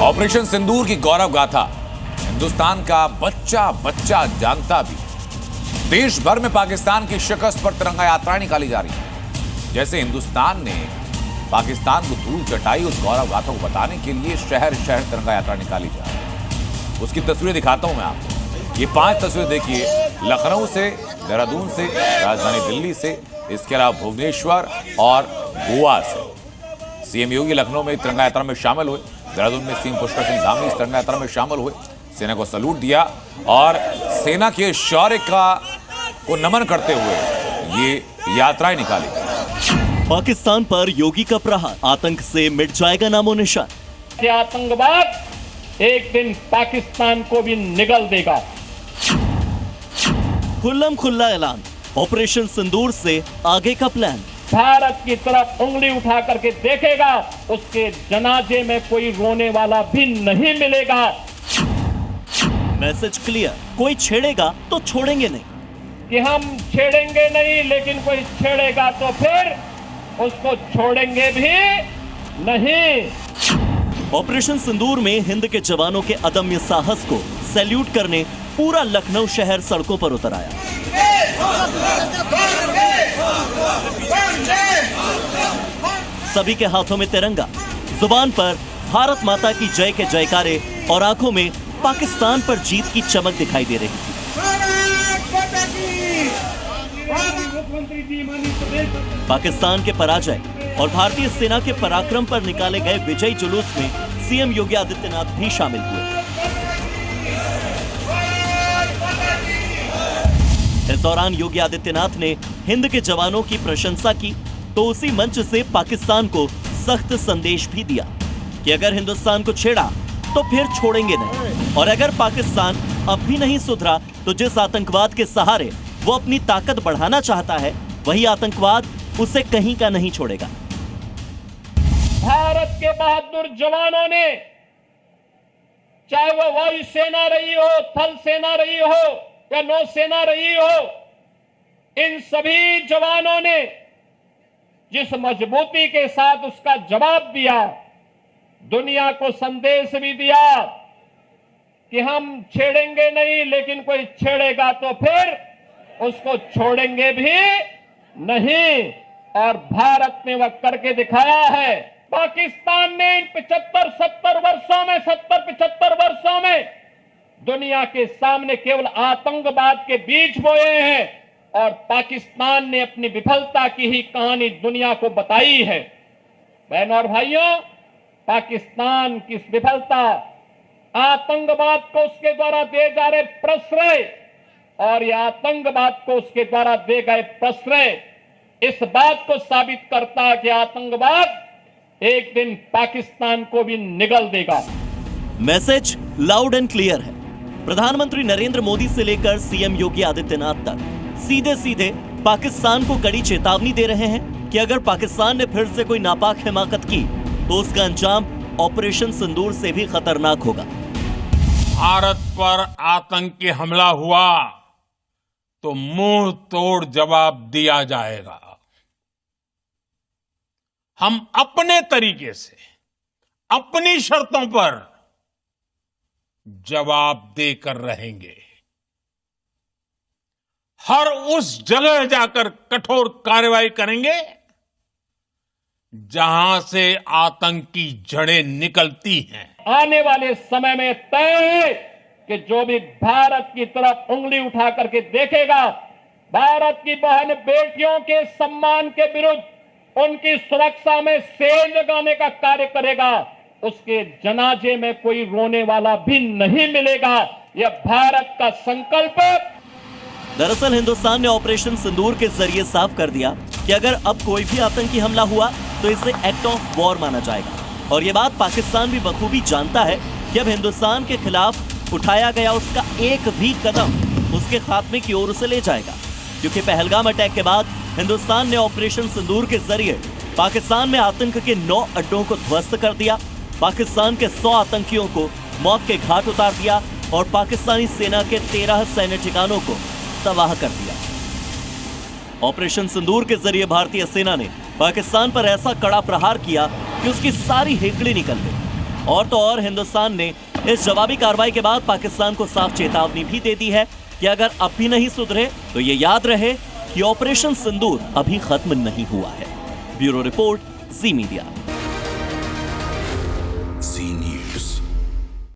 Operation सिंदूर की गौरव गाथा हिंदुस्तान का बच्चा बच्चा जानता भी। देश भर में पाकिस्तान की शिकस्त पर तिरंगा यात्रा निकाली जा रही है। जैसे हिंदुस्तान ने पाकिस्तान को धूल चटाई, उस गौरव गाथा को बताने के लिए शहर शहर तिरंगा यात्रा निकाली जा रही है। उसकी तस्वीरें दिखाता हूं मैं आपको। ये 5 तस्वीरें देखिए, लखनऊ से, देहरादून से, राजधानी दिल्ली से, इसके अलावा भुवनेश्वर और गोवा से। सीएम योगी लखनऊ में तिरंगा यात्रा में शामिल हुए। देहरादून में सीएम पुष्कर सिंह धामी इस तिरंगा यात्रा में शामिल हुए, सेना को सैल्यूट दिया और सेना के शौर्य को नमन करते हुए ये यात्राएं निकाली गई। पाकिस्तान पर योगी का प्रहार, आतंक से मिट जाएगा नामो निशान। आतंकवाद एक दिन पाकिस्तान को भी निगल देगा। खुल्लम खुल्ला ऐलान, ऑपरेशन सिंदूर से आगे का प्लान। भारत की तरफ उंगली उठा करके देखेगा, उसके जनाजे में कोई रोने वाला भी नहीं मिलेगा। मैसेज क्लियर, कोई छेड़ेगा तो छोड़ेंगे नहीं। कि हम छेड़ेंगे नहीं, लेकिन कोई छेड़ेगा तो फिर उसको छोड़ेंगे भी नहीं। ऑपरेशन सिंदूर में हिंद के जवानों के अदम्य साहस को सैल्यूट करने पूरा लखनऊ शहर सड़कों पर उतर आया। सभी के हाथों में तिरंगा, जुबान पर भारत माता की जय के जयकारे और आंखों में पाकिस्तान पर जीत की चमक दिखाई दे रही थी। पाकिस्तान के पराजय और भारतीय सेना के पराक्रम पर निकाले गए विजयी जुलूस में सीएम योगी आदित्यनाथ भी शामिल हुए। इस दौरान योगी आदित्यनाथ ने हिंद के जवानों की प्रशंसा की तो उसी मंच से पाकिस्तान को सख्त संदेश भी दिया कि अगर हिंदुस्तान को छेड़ा तो फिर छोड़ेंगे नहीं, और अगर पाकिस्तान अब भी नहीं सुधरा तो जिस आतंकवाद के सहारे वो अपनी ताकत बढ़ाना चाहता है, वही आतंकवाद उसे कहीं का नहीं छोड़ेगा। भारत के बहादुर जवानों ने, चाहे वो वायुसेना रही हो, थल सेना रही हो या नौसेना रही हो, इन सभी जवानों ने जिस मजबूती के साथ उसका जवाब दिया, दुनिया को संदेश भी दिया कि हम छेड़ेंगे नहीं, लेकिन कोई छेड़ेगा तो फिर उसको छोड़ेंगे भी नहीं। और भारत ने वह करके दिखाया है। पाकिस्तान ने इन 75 वर्षों में दुनिया के सामने केवल आतंकवाद के बीज बोए हैं, और पाकिस्तान ने अपनी विफलता की ही कहानी दुनिया को बताई है। बहनों और भाइयों, पाकिस्तान की विफलता, आतंकवाद को उसके द्वारा दिए जा रहे प्रश्रय और यह आतंकवाद को उसके द्वारा दिए गए प्रश्रय इस बात को साबित करता है कि आतंकवाद एक दिन पाकिस्तान को भी निगल देगा। मैसेज लाउड एंड क्लियर है। प्रधानमंत्री नरेंद्र मोदी से लेकर सीएम योगी आदित्यनाथ तक सीधे सीधे पाकिस्तान को कड़ी चेतावनी दे रहे हैं कि अगर पाकिस्तान ने फिर से कोई नापाक हिमाकत की तो उसका अंजाम ऑपरेशन सिंदूर से भी खतरनाक होगा। भारत पर आतंकी हमला हुआ तो मुंह तोड़ जवाब दिया जाएगा। हम अपने तरीके से, अपनी शर्तों पर जवाब देकर रहेंगे। हर उस जगह जाकर कठोर कार्रवाई करेंगे जहां से आतंकी जड़ें निकलती हैं। आने वाले समय में तय है कि जो भी भारत की तरफ उंगली उठा करके देखेगा, भारत की बहन बेटियों के सम्मान के विरुद्ध उनकी सुरक्षा में सेंध लगाने का कार्य करेगा, उसके जनाजे में कोई रोने वाला भी नहीं मिलेगा। यह भारत का संकल्प है। दरअसल हिंदुस्तान ने ऑपरेशन सिंदूर के जरिए साफ कर दिया कि अगर अब कोई भी आतंकी हमला हुआ तो इसे एक्ट ऑफ वॉर माना जाएगा। और ये बात पाकिस्तान भी बखूबी जानता है कि अब हिंदुस्तान के खिलाफ उठाया गया उसका एक भी कदम उसके खात्मे की ओर उसे ले जाएगा, क्योंकि पहलगाम अटैक के बाद हिंदुस्तान ने ऑपरेशन सिंदूर के जरिए पाकिस्तान में आतंक के 9 अड्डों को ध्वस्त कर दिया, पाकिस्तान के 100 आतंकियों को मौत के घाट उतार दिया और पाकिस्तानी सेना के 13 सैन्य ठिकानों को तबाह कर दिया। ऑपरेशन सिंदूर के जरिए भारतीय सेना ने पाकिस्तान पर ऐसा कड़ा प्रहार किया कि उसकी सारी हेकड़ी निकल गई। और तो और हिंदुस्तान ने इस जवाबी कार्रवाई के बाद पाकिस्तान को साफ चेतावनी भी दे दी है कि अगर अब भी नहीं सुधरे तो ये याद रहे कि ऑपरेशन सिंदूर अभी खत्म नहीं हुआ है। ब्यूरो रिपोर्ट, जी मीडिया।